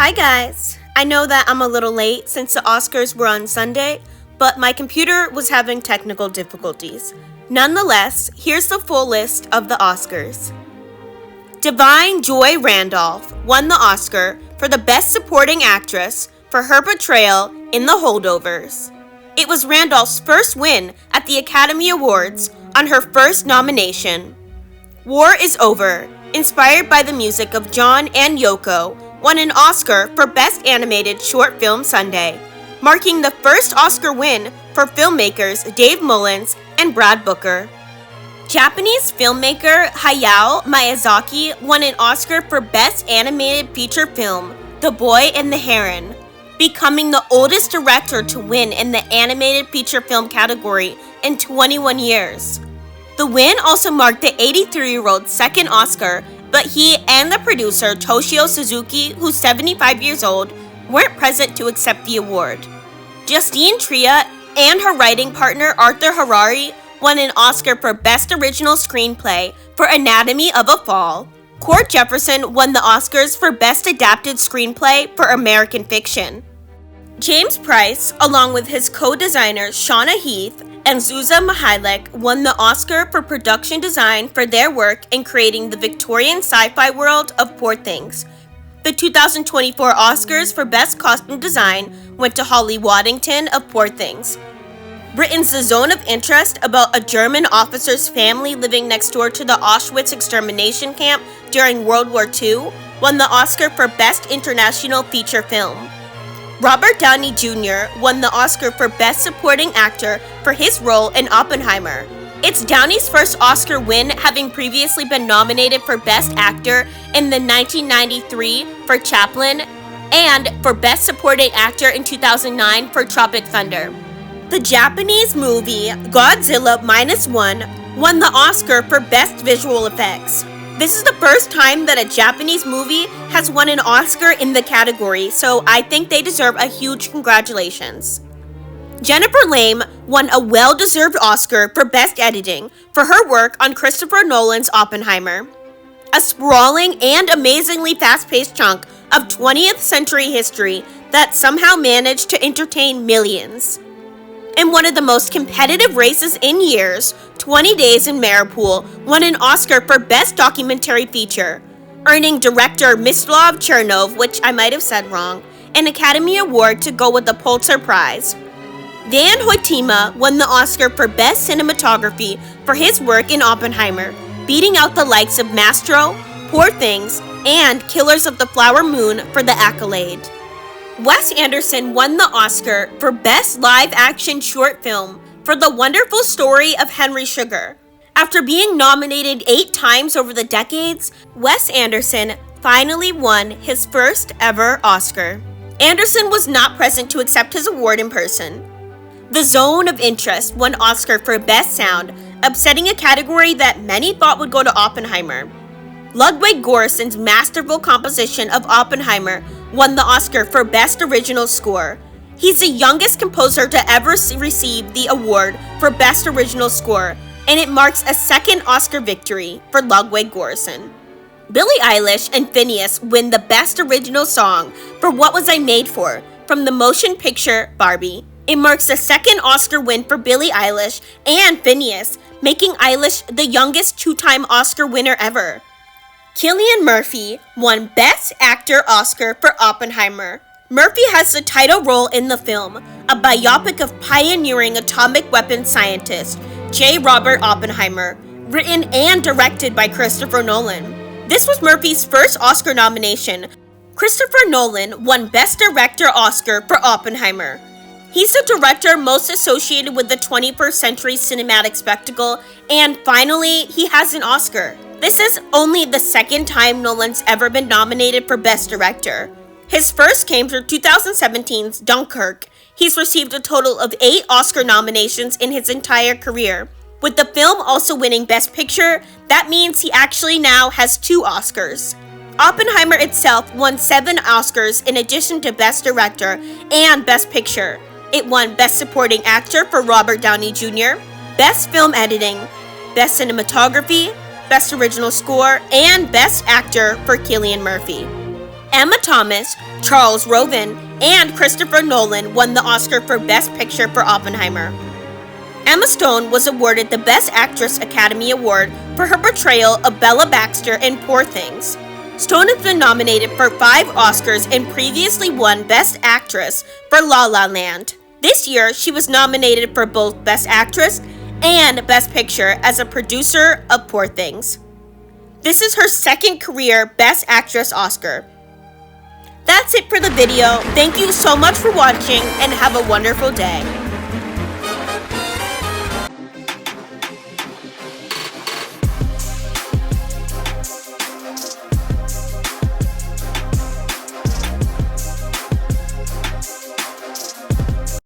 Hi guys! I know that I'm a little late since the Oscars were on Sunday, but my computer was having technical difficulties. Nonetheless, here's the full list of the Oscars. Da'Vine Joy Randolph won the Oscar for the Best Supporting Actress for her portrayal in The Holdovers. It was Randolph's first win at the Academy Awards on her first nomination. War is Over, inspired by the music of John and Yoko, won an Oscar for Best Animated Short Film Sunday, marking the first Oscar win for filmmakers Dave Mullins and Brad Booker. Japanese filmmaker Hayao Miyazaki won an Oscar for Best Animated Feature Film, The Boy and the Heron, becoming the oldest director to win in the animated feature film category in 21 years. The win also marked the 83-year-old's second Oscar, but he and the producer Toshio Suzuki, who's 75 years old, weren't present to accept the award. Justine Triet and her writing partner Arthur Harari won an Oscar for Best Original Screenplay for Anatomy of a Fall. Cord Jefferson won the Oscars for Best Adapted Screenplay for American Fiction. James Price, along with his co-designers Shauna Heath and Zsuzsa Mihalik, won the Oscar for production design for their work in creating the Victorian sci-fi world of Poor Things. The 2024 Oscars for Best Costume Design went to Holly Waddington of Poor Things. Britain's The Zone of Interest, about a German officer's family living next door to the Auschwitz extermination camp during World War II, won the Oscar for Best International Feature Film. Robert Downey Jr. won the Oscar for Best Supporting Actor for his role in Oppenheimer. It's Downey's first Oscar win, having previously been nominated for Best Actor in the 1993 for Chaplin and for Best Supporting Actor in 2009 for Tropic Thunder. The Japanese movie Godzilla Minus One won the Oscar for Best Visual Effects. This is the first time that a Japanese movie has won an Oscar in the category, so I think they deserve a huge congratulations. Jennifer Lame won a well-deserved Oscar for Best Editing for her work on Christopher Nolan's Oppenheimer, a sprawling and amazingly fast-paced chunk of 20th century history that somehow managed to entertain millions. In one of the most competitive races in years, 20 Days in Mariupol won an Oscar for Best Documentary Feature, earning director Mislav Chernov, which I might have said wrong, an Academy Award to go with the Pulitzer Prize. Dan Hoytima won the Oscar for Best Cinematography for his work in Oppenheimer, beating out the likes of Mastro, Poor Things, and Killers of the Flower Moon for the accolade. Wes Anderson won the Oscar for Best Live-Action Short Film for The Wonderful Story of Henry Sugar. After being nominated 8 times over the decades, Wes Anderson finally won his first ever Oscar. Anderson was not present to accept his award in person. The Zone of Interest won Oscar for Best Sound, upsetting a category that many thought would go to Oppenheimer. Ludwig Göransson's masterful composition of Oppenheimer won the Oscar for Best Original Score. He's the youngest composer to ever receive the award for Best Original Score, and it marks a second Oscar victory for Ludwig Göransson. Billie Eilish and Phineas win the Best Original Song for What Was I Made For from the motion picture Barbie. It marks the second Oscar win for Billie Eilish and Phineas, making Eilish the youngest 2-time Oscar winner ever. Cillian Murphy won Best Actor Oscar for Oppenheimer. Murphy has the title role in the film, a biopic of pioneering atomic weapons scientist J. Robert Oppenheimer, written and directed by Christopher Nolan. This was Murphy's first Oscar nomination. Christopher Nolan won Best Director Oscar for Oppenheimer. He's the director most associated with the 21st century cinematic spectacle, and finally, he has an Oscar. This is only the second time Nolan's ever been nominated for Best Director. His first came for 2017's Dunkirk. He's received a total of 8 Oscar nominations in his entire career. With the film also winning Best Picture, that means he actually now has 2 Oscars. Oppenheimer itself won 7 Oscars in addition to Best Director and Best Picture. It won Best Supporting Actor for Robert Downey Jr., Best Film Editing, Best Cinematography, Best Original Score, and Best Actor for Cillian Murphy. Emma Thomas, Charles Roven, and Christopher Nolan won the Oscar for Best Picture for Oppenheimer. Emma Stone was awarded the Best Actress Academy Award for her portrayal of Bella Baxter in Poor Things. Stone has been nominated for 5 Oscars and previously won Best Actress for La La Land. This year, she was nominated for both Best Actress and Best Picture as a producer of Poor Things. This is her second career Best Actress Oscar. That's it for the video. Thank you so much for watching and have a wonderful day.